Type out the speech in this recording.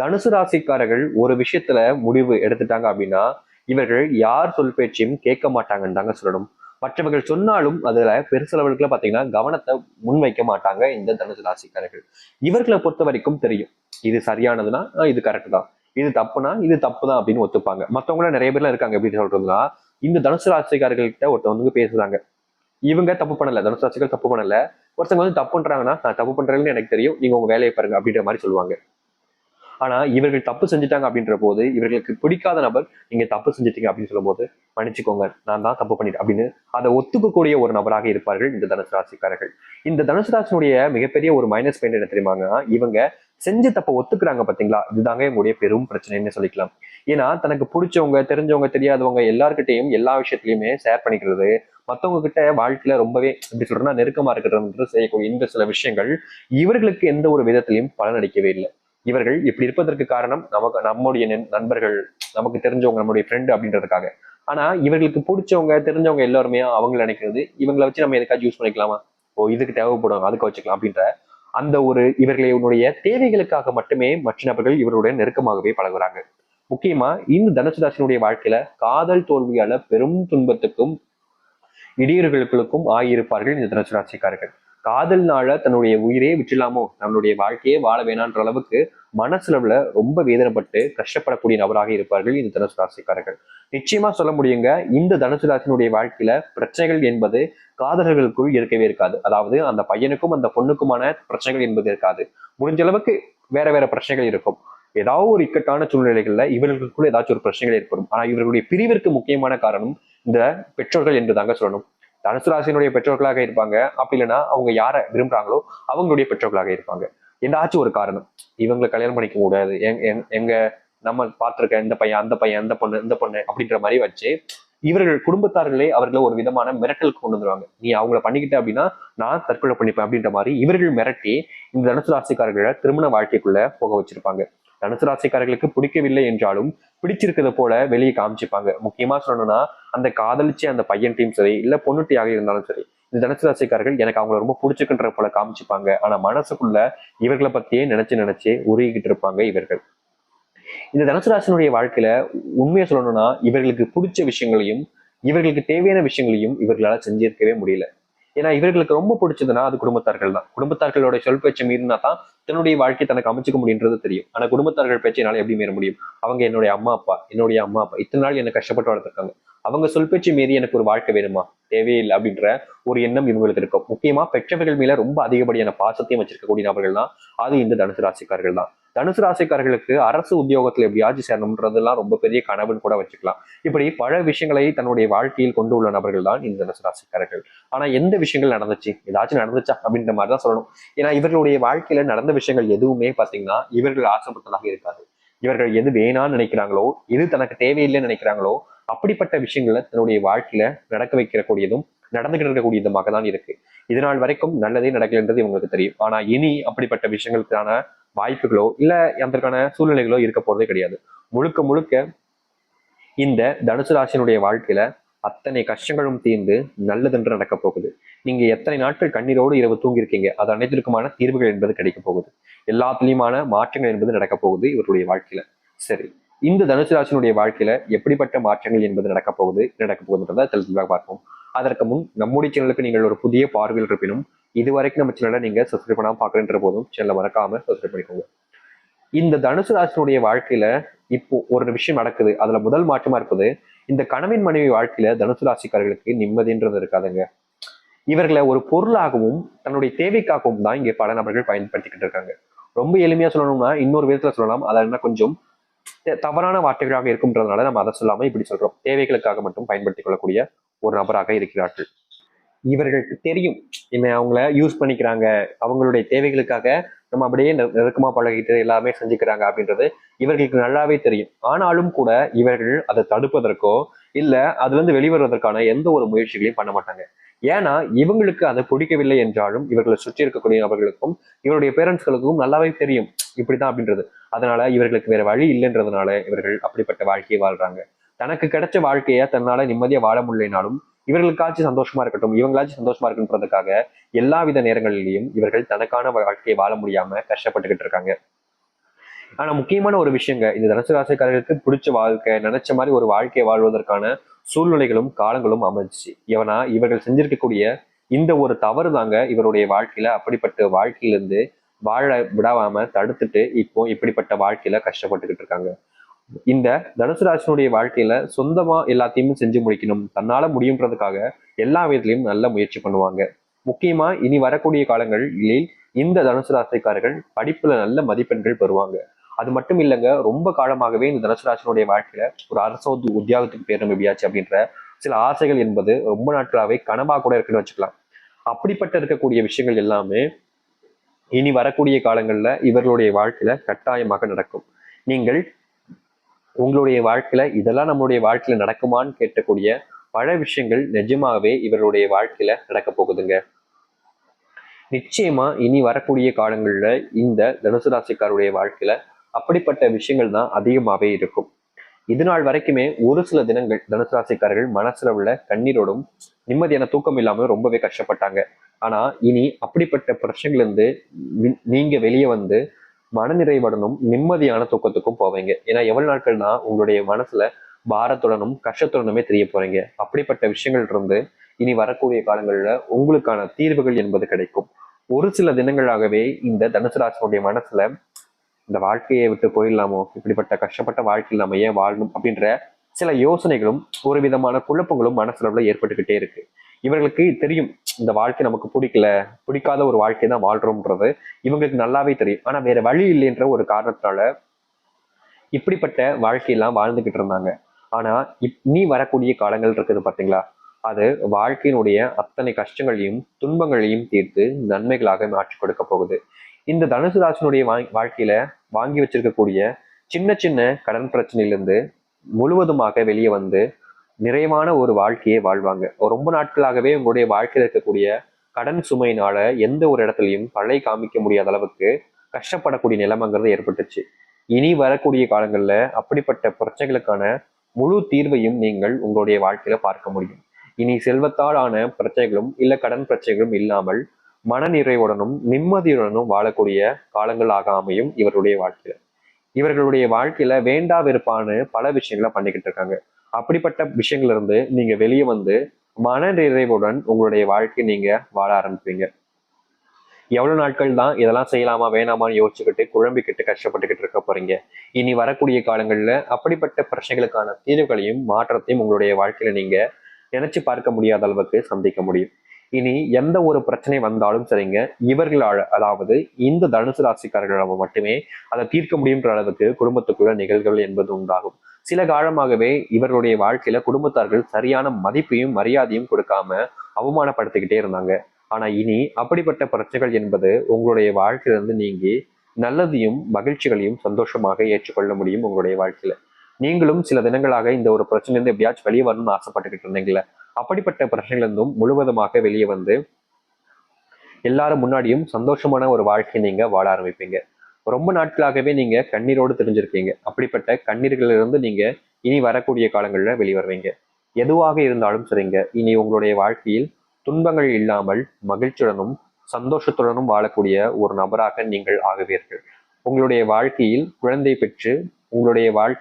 தனுசு ராசிக்காரர்கள் ஒரு விஷயத்துல முடிவு எடுத்துட்டாங்க அப்படின்னா இவர்கள் யார் சொல் பேச்சையும் கேட்க மாட்டாங்கன்னு தாங்க சொல்லணும். மற்றவர்கள் சொன்னாலும் அதுல பெருசளவுக்குல பாத்தீங்கன்னா கவனத்தை முன்வைக்க மாட்டாங்க இந்த தனுசு ராசிக்காரர்கள். இவர்களை பொறுத்த வரைக்கும் தெரியும் இது சரியானதுன்னா இது கரெக்ட் தான், இது தப்புனா இது தப்பு தான் அப்படின்னு ஒத்துப்பாங்க. மற்றவங்கள நிறைய பேர்லாம் இருக்காங்க எப்படி சொல்றதுன்னா, இந்த தனுசு ராசிக்காரர்கள்கிட்ட ஒருத்தவங்க பேசுறாங்க, இவங்க தப்பு பண்ணல, தனுசு ராசிகள் தப்பு பண்ணல, ஒருத்தவங்க வந்து தப்பு பண்றாங்கன்னா நான் தப்பு பண்றேன்னு எனக்கு தெரியும், நீங்க உங்க வேலையை பாருங்க அப்படின்ற மாதிரி சொல்லுவாங்க. ஆனா இவர்கள் தப்பு செஞ்சுட்டாங்க அப்படின்ற போது இவர்களுக்கு பிடிக்காத நபர் நீங்க தப்பு செஞ்சுட்டீங்க அப்படின்னு சொல்லும் போது மன்னிச்சுக்கோங்க நான் தான் தப்பு பண்ணிட்டேன் அப்படின்னு அதை ஒத்துக்கக்கூடிய ஒரு நபராக இருப்பார்கள் இந்த தனுசு ராசிக்காரர்கள். இந்த தனுசு ராசினுடைய மிகப்பெரிய ஒரு மைனஸ் பாயிண்ட் என்ன தெரியுமாங்க, இவங்க செஞ்ச தப்ப ஒத்துக்குறாங்க பாத்தீங்களா, இதுதாங்க இவங்களுடைய பெரும் பிரச்சனைன்னு சொல்லிக்கலாம். ஏன்னா தனக்கு பிடிச்சவங்க தெரிஞ்சவங்க தெரியாதவங்க எல்லாருக்கிட்டையும் எல்லா விஷயத்திலயுமே ஷேர் பண்ணிக்கிறது, மத்தவங்க கிட்ட வாழ்க்கையில ரொம்பவே எப்படி சொல்றேன்னா நெருக்கமா இருக்கிறது செய்யக்கூடிய இந்த சில விஷயங்கள் இவர்களுக்கு எந்த ஒரு விதத்திலையும் பலனளிக்கவே இல்லை. இவர்கள் இப்படி இருப்பதற்கு காரணம் நமக்கு நம்முடைய நண்பர்கள், நமக்கு தெரிஞ்சவங்க, நம்முடைய ஃப்ரெண்டு அப்படின்றதுக்காக. ஆனா இவர்களுக்கு பிடிச்சவங்க தெரிஞ்சவங்க எல்லாருமே அவங்க நினைக்கிறது இவங்களை வச்சு நம்ம எதுக்காச்சும் யூஸ் பண்ணிக்கலாமா, ஓ இதுக்கு தேவைப்படும் அதுக்கு வச்சுக்கலாம் அப்படின்ற அந்த ஒரு இவர்களுடைய தேவைகளுக்காக மட்டுமே மற்ற நபர்கள் இவருடைய நெருக்கமாகவே பழகுறாங்க. முக்கியமா இந்த தனுசு ராசினுடைய வாழ்க்கையில காதல் தோல்வியால பெரும் துன்பத்துக்கும் இடையூறுகளுக்கும் ஆகியிருப்பார்கள் இந்த தனுசு ராசிக்காரர்கள். காதல்னால தன்னுடைய உயிரே விட்டுலாமோ, நம்மளுடைய வாழ்க்கையே வாழ வேணான்ற அளவுக்கு மனசுலவுல ரொம்ப வேதனைப்பட்டு கஷ்டப்படக்கூடிய நபராக இருப்பார்கள் இந்த தனுசு ராசிக்காரர்கள். நிச்சயமா சொல்ல முடியுங்க, இந்த தனுசு ராசினுடைய வாழ்க்கையில பிரச்சனைகள் என்பது காதலர்களுக்குள் இருக்கவே இருக்காது. அதாவது அந்த பையனுக்கும் அந்த பொண்ணுக்குமான பிரச்சனைகள் என்பது இருக்காது. முடிஞ்ச அளவுக்கு வேற வேற பிரச்சனைகள் இருக்கும். ஏதாவது ஒரு இக்கட்டான சூழ்நிலைகள்ல இவர்களுக்குள்ள ஏதாச்சும் ஒரு பிரச்சனைகள் ஏற்படும். ஆனா இவர்களுடைய பிரிவிற்கு முக்கியமான காரணம் இந்த பெற்றோர்கள் என்று தாங்க சொல்லணும். தனுசு ராசியினுடைய பெற்றோர்களாக இருப்பாங்க, அப்படி இல்லைன்னா அவங்க யாரை விரும்புறாங்களோ அவங்களுடைய பெற்றோர்களாக இருப்பாங்க. ஏதாச்சும் ஒரு காரணம் இவங்களை கல்யாணம் பண்ணிக்க கூடாது, எங்க நம்ம பார்த்திருக்க இந்த பையன் அந்த பையன் அந்த பொண்ணு இந்த பொண்ணு அப்படின்ற மாதிரி வச்சு இவர்கள் குடும்பத்தார்களே அவர்களை ஒரு விதமான மிரட்டலுக்கு கொண்டு வந்துருவாங்க. நீ அவங்கள பண்ணிக்கிட்ட அப்படின்னா நான் தற்கொலை பண்ணிப்பேன் அப்படின்ற மாதிரி இவர்கள் மிரட்டி இந்த தனுசு ராசிக்காரர்களை திருமண வாழ்க்கைக்குள்ள போக வச்சிருப்பாங்க. தனுசு ராசிக்காரர்களுக்கு பிடிக்கவில்லை என்றாலும் பிடிச்சிருக்கிறத போல வெளியே காமிச்சுப்பாங்க. முக்கியமா சொல்லணும்னா அந்த காதலிச்சு அந்த பையன் டீம் சரி இல்ல பொண்ணுட்டியாக இருந்தாலும் சரி, இந்த தனுசு ராசிக்காரர்கள் எனக்கு அவங்கள ரொம்ப பிடிச்சிருக்குன்ற போல காமிச்சுப்பாங்க. ஆனா மனசுக்குள்ள இவர்களை பத்தியே நினைச்சு உருகிக்கிட்டு இருப்பாங்க இவர்கள். இந்த தனுசு ராசினுடைய வாழ்க்கையில உண்மையை சொல்லணும்னா இவர்களுக்கு பிடிச்ச விஷயங்களையும் இவர்களுக்கு தேவையான விஷயங்களையும் இவர்களால செஞ்சிருக்கவே முடியல. ஏன்னா இவர்களுக்கு ரொம்ப பிடிச்சதுன்னா அது குடும்பத்தார்கள் தான். குடும்பத்தார்களோட சொல் பேச்சை மீறினா தான் தன்னுடைய வாழ்க்கை தனக்கு அமைச்சுக்க முடியுன்றது தெரியும். ஆனா குடும்பத்தார்கள் பேச்சினால எப்படி மீற முடியும்? அவங்க என்னுடைய அம்மா அப்பா இத்தனை நாள் என்னை கஷ்டப்பட்டு வளர்த்துருக்காங்க, அவங்க சொல் பேச்சு மீறி எனக்கு ஒரு வாழ்க்கை வேணுமா, தேவையில்லை அப்படின்ற ஒரு எண்ணம் இவங்களுக்கு இருக்கும். முக்கியமா பெற்றவர்கள் மேல ரொம்ப அதிகப்படியான பாசத்தையும் வச்சிருக்கக்கூடிய நபர்கள் தான் அது இந்த தனுசு ராசிக்காரர்கள் தான். தனுசு ராசிக்காரர்களுக்கு அரசு உத்தியோகத்துல எப்படியாச்சும் சேரணும்ன்றதெல்லாம் ரொம்ப பெரிய கனவுன்னு கூட வச்சுக்கலாம். இப்படி பல விஷயங்களை தன்னுடைய வாழ்க்கையில் கொண்டு உள்ள நபர்கள் தான் இந்த தனுசு ராசிக்காரர்கள். ஆனா எந்த விஷயங்கள் நடந்துச்சு, ஏதாச்சும் நடந்துச்சா அப்படின்ற மாதிரிதான் சொல்லணும். ஏன்னா இவர்களுடைய வாழ்க்கையில நடந்த விஷயங்கள் எதுவுமே பாத்தீங்கன்னா இவர்கள் ஆசைப்பட்டதாக இருக்காது. இவர்கள் எது வேணான்னு நினைக்கிறாங்களோ, எது தனக்கு தேவையில்லைன்னு நினைக்கிறாங்களோ அப்படிப்பட்ட விஷயங்களை தன்னுடைய வாழ்க்கையில நடக்க வைக்கக்கூடியதும் நடந்துகிட்டு இருக்கக்கூடிய விதமாக தான் இருக்கு. இதனால் வரைக்கும் நல்லதே நடக்கலைன்றது இவங்களுக்கு தெரியும். ஆனா இனி அப்படிப்பட்ட விஷயங்களுக்கான வாய்ப்புகளோ இல்ல அதற்கான சூழ்நிலைகளோ இருக்க போறதே கிடையாது. முழுக்க முழுக்க இந்த தனுசு ராசியினுடைய வாழ்க்கையில அத்தனை கஷ்டங்களும் தீர்ந்து நல்லதென்று நடக்க போகுது. நீங்க எத்தனை நாட்கள் கண்ணீரோடு இரவு தூங்கியிருக்கீங்க, அது அனைத்திற்குமான தீர்வுகள் என்பது கிடைக்க போகுது. எல்லாத்துலயுமான மாற்றங்கள் என்பது நடக்க போகுது இவருடைய வாழ்க்கையில. சரி, இந்த தனுசு ராசியினுடைய வாழ்க்கையில எப்படிப்பட்ட மாற்றங்கள் என்பது நடக்க போகுதுன்றதை தெளிவாக பார்ப்போம். அதற்கு முன் நம்முடைய சேனலுக்கு நீங்கள் ஒரு புதிய பார்வையில் இருப்பினும் இதுவரைக்கும் நம்ம சேனலை நீங்க சப்ஸ்கிரைப் பண்ணாம பாக்குறேன்ற போதும் சேனலை மறக்காம சப்ஸ்கிரைப் பண்ணிக்கோங்க. இந்த தனுசு ராசினுடைய வாழ்க்கையில இப்போ ஒரு விஷயம் நடக்குது, அதுல முதல் மாற்றமா இருப்பது இந்த கணவன் மனைவி வாழ்க்கையில தனுசு ராசிக்காரர்களுக்கு நிம்மதின்றது இருக்காதுங்க. இவர்களை ஒரு பொருளாகவும் தன்னுடைய தேவைக்காகவும் தான் இங்க பல நபர்கள் பயன்படுத்திக்கிட்டு இருக்காங்க. ரொம்ப எளிமையா சொல்லணும்னா இன்னொரு விதத்துல சொல்லலாம், அதெல்லாம் கொஞ்சம் தவறான வார்த்தைகளாக இருக்கும்ன்றதுனால நம்ம அதை சொல்லாம இப்படி சொல்றோம், தேவைகளுக்காக மட்டும் பயன்படுத்திக் கொள்ளக்கூடிய ஒரு நபராக இருக்கிறார்கள். இவர்களுக்கு தெரியும் என்ன அவங்கள யூஸ் பண்ணிக்கிறாங்க, அவங்களுடைய தேவைகளுக்காக நம்ம அப்படியே நெருக்கமா பழகிட்டு எல்லாமே செஞ்சுக்கிறாங்க அப்படின்றது இவர்களுக்கு நல்லாவே தெரியும். ஆனாலும் கூட இவர்கள் அதை தடுப்பதற்கோ இல்ல அதுல இருந்து வெளிவருவதற்கான எந்த ஒரு முயற்சிகளையும் பண்ண மாட்டாங்க. ஏன்னா இவங்களுக்கு அதை பிடிக்கவில்லை என்றாலும் இவர்களை சுற்றி இருக்கக்கூடிய நபர்களுக்கும் இவருடைய பேரண்ட்ஸ்களுக்கும் நல்லாவே தெரியும் இப்படிதான் அப்படின்றது. அதனால இவர்களுக்கு வேற வழி இல்லைன்றதுனால இவர்கள் அப்படிப்பட்ட வாழ்க்கையை வாழ்றாங்க. தனக்கு கிடைச்ச வாழ்க்கைய தன்னால நிம்மதியா வாழ முடியலைனாலும் இவர்களுக்காச்சும் சந்தோஷமா இருக்கட்டும், இவங்களாச்சும் சந்தோஷமா இருக்குன்றதுக்காக எல்லா வித நேரங்களிலையும் இவர்கள் தனக்கான வாழ்க்கையை வாழ முடியாம கஷ்டப்பட்டுக்கிட்டு இருக்காங்க. ஆனா முக்கியமான ஒரு விஷயங்க, இந்த தனுசு ராசிக்காரர்களுக்கு பிடிச்ச வாழ்க்கை, நினைச்ச மாதிரி ஒரு வாழ்க்கையை வாழ்வதற்கான சூழ்நிலைகளும் காலங்களும் அமைஞ்சிச்சு. ஏன்னா இவர்கள் செஞ்சிருக்கக்கூடிய இந்த ஒரு தவறு தாங்க இவருடைய வாழ்க்கையில அப்படிப்பட்ட வாழ்க்கையிலிருந்து வாழ விடாம தடுத்துட்டு இப்போ இப்படிப்பட்ட வாழ்க்கையில கஷ்டப்பட்டுக்கிட்டு இருக்காங்க. இந்த தனுசு ராசினுடைய வாழ்க்கையில சொந்தமா எல்லாத்தையுமே செஞ்சு முடிக்கணும், தன்னால முடியுன்றதுக்காக எல்லா விதத்திலையும் நல்ல முயற்சி பண்ணுவாங்க. முக்கியமா இனி வரக்கூடிய காலங்களில் இந்த தனுசு ராசிக்காரர்கள் படிப்புல நல்ல மதிப்பெண்கள் பெறுவாங்க. அது மட்டும் இல்லைங்க, ரொம்ப காலமாகவே இந்த தனுசு ராசினுடைய வாழ்க்கையில ஒரு அரசு உத்தியோகத்துக்கு பேர் எப்படியாச்சு அப்படின்ற சில ஆசைகள் என்பது ரொம்ப நாட்களாவே கனவா கூட இருக்குன்னு வச்சுக்கலாம். அப்படிப்பட்ட இருக்கக்கூடிய விஷயங்கள் எல்லாமே இனி வரக்கூடிய காலங்கள்ல இவர்களுடைய வாழ்க்கையில கட்டாயமாக நடக்கும். நீங்கள் உங்களுடைய வாழ்க்கையில இதெல்லாம் நம்மளுடைய வாழ்க்கையில நடக்குமான்னு கேட்கக்கூடிய பல விஷயங்கள் நிஜமாவே இவருடைய வாழ்க்கையில நடக்க போகுதுங்க. நிச்சயமா இனி வரக்கூடிய காலங்கள்ல இந்த தனுசு ராசிக்காருடைய வாழ்க்கையில அப்படிப்பட்ட விஷயங்கள் தான் அதிகமாவே இருக்கும். இது நாள் வரைக்குமே ஒரு சில தினங்கள் தனுசு ராசிக்காரர்கள் மனசுல உள்ள கண்ணீரோடும் நிம்மதியான தூக்கம் இல்லாம ரொம்பவே கஷ்டப்பட்டாங்க. ஆனா இனி அப்படிப்பட்ட பிரச்சனைகள் இருந்து நீங்க வெளியே வந்து மனநிறைவுடனும் நிம்மதியான தூக்கத்துக்கும் போவீங்க. ஏன்னா எவ்வளவு நாட்கள் தான் உங்களுடைய மனசுல பாரத்துடனும் கஷ்டத்துடனுமே தெரிய போறீங்க. அப்படிப்பட்ட விஷயங்கள் இருந்து இனி வரக்கூடிய காலங்கள்ல உங்களுக்கான தீர்வுகள் என்பது கிடைக்கும். ஒரு சில தினங்களாகவே இந்த தனுசு ராசினுடைய மனசுல இந்த வாழ்க்கையை விட்டு போயிடலாமோ, இப்படிப்பட்ட கஷ்டப்பட்ட வாழ்க்கையில் நம்ம ஏன் வாழணும் அப்படின்ற சில யோசனைகளும் ஒரு விதமான குழப்பங்களும் மனசுல ஏற்பட்டுக்கிட்டே இருக்கு. இவர்களுக்கு தெரியும் இந்த வாழ்க்கை நமக்கு பிடிக்கல, பிடிக்காத ஒரு வாழ்க்கை தான் வாழ்றோம்ன்றது இவங்களுக்கு நல்லாவே தெரியும். ஆனா வேற வழி இல்லைன்ற ஒரு காரணத்தினால இப்படிப்பட்ட வாழ்க்கையெல்லாம் வாழ்ந்துகிட்டு இருந்தாங்க. ஆனா நீ வரக்கூடிய காலங்கள் இருக்குது பாத்தீங்களா, அது வாழ்க்கையினுடைய அத்தனை கஷ்டங்களையும் துன்பங்களையும் தீர்த்து நன்மைகளாக மாற்றி கொடுக்க போகுது. இந்த தனுசு ராசினுடைய வாழ்க்கையில வாங்கி வச்சிருக்கக்கூடிய சின்ன சின்ன கடன் பிரச்சனையிலிருந்து முழுவதுமாக வெளியே வந்து நிறைவான ஒரு வாழ்க்கையை வாழ்வாங்க. ரொம்ப நாட்களாகவே உங்களுடைய வாழ்க்கையில் இருக்கக்கூடிய கடன் சுமையினால எந்த ஒரு இடத்துலையும் பழை காமிக்க முடியாத அளவுக்கு கஷ்டப்படக்கூடிய நிலைமைங்கிறது ஏற்பட்டுச்சு. இனி வரக்கூடிய காலங்கள்ல அப்படிப்பட்ட பிரச்சனைகளுக்கான முழு தீர்வையும் நீங்கள் உங்களுடைய வாழ்க்கையில பார்க்க முடியும். இனி செல்வத்தால் ஆன பிரச்சனைகளும் இல்ல கடன் பிரச்சனைகளும் இல்லாமல் மன நிறைவுடனும் நிம்மதியுடனும் வாழக்கூடிய காலங்களாக அமையும் இவருடைய வாழ்க்கையில. இவர்களுடைய வாழ்க்கையில வேண்டா வெறுப்பான பல விஷயங்களை பண்ணிக்கிட்டு இருக்காங்க. அப்படிப்பட்ட விஷயங்கள்ல இருந்து நீங்க வெளியே வந்து மன நிறைவுடன் உங்களுடைய வாழ்க்கையை நீங்க வாழ ஆரம்பிப்பீங்க. எவ்வளவு நாட்கள் தான் இதெல்லாம் செய்யலாமா வேணாமான்னு யோசிச்சுக்கிட்டு குழம்பிக்கிட்டு கஷ்டப்பட்டுக்கிட்டு இருக்க போறீங்க. இனி வரக்கூடிய காலங்கள்ல அப்படிப்பட்ட பிரச்சனைகளுக்கான தீர்வுகளையும் மாற்றத்தையும் உங்களுடைய வாழ்க்கையில நீங்க நினைச்சு பார்க்க முடியாத அளவுக்கு சந்திக்க முடியும். இனி எந்த ஒரு பிரச்சனை வந்தாலும் சரிங்க, இவர்களால் அதாவது இந்த தனுசு ராசிக்காரர்களால் மட்டுமே அதை தீர்க்க முடியுன்ற அளவுக்கு குடும்பத்துக்குள்ள நிகழ்வுகள் என்பது உண்டாகும். சில காலமாகவே இவர்களுடைய வாழ்க்கையில குடும்பத்தார்கள் சரியான மதிப்பையும் மரியாதையும் கொடுக்காம அவமானப்படுத்திக்கிட்டே இருந்தாங்க. ஆனா இனி அப்படிப்பட்ட பிரச்சனைகள் என்பது உங்களுடைய வாழ்க்கையிலிருந்து நீங்கி நல்லதையும் மகிழ்ச்சிகளையும் சந்தோஷமாக ஏற்றுக்கொள்ள முடியும் உங்களுடைய வாழ்க்கையில. நீங்களும் சில தினங்களாக இந்த ஒரு பிரச்சனையிலிருந்து எப்படியாச்சும் வெளியே வரணும்னு ஆசைப்பட்டுக்கிட்டு இருந்தீங்களே, அப்படிப்பட்ட பிரச்சனைகளிலிருந்தும் முழுவதுமாக வெளியே வந்து எல்லாரும் முன்னாடியும் சந்தோஷமான ஒரு வாழ்க்கையை நீங்க வாழ ஆரம்பிப்பீங்க. ரொம்ப நாட்களாகவே நீங்க கண்ணீரோடு தெரிஞ்சிருக்கீங்க. அப்படிப்பட்ட கண்ணீர்களிலிருந்து நீங்க இனி வரக்கூடிய காலங்கள்ல வெளிவருவீங்க. எதுவாக இருந்தாலும் சரிங்க, இனி உங்களுடைய வாழ்க்கையில் துன்பங்கள் இல்லாமல் மகிழ்ச்சியுடனும் சந்தோஷத்துடனும் வாழக்கூடிய ஒரு நபராக நீங்கள் ஆகுவீர்கள். உங்களுடைய வாழ்க்கையில் குழந்தை பெற்று உங்களுடைய வாழ்க்கை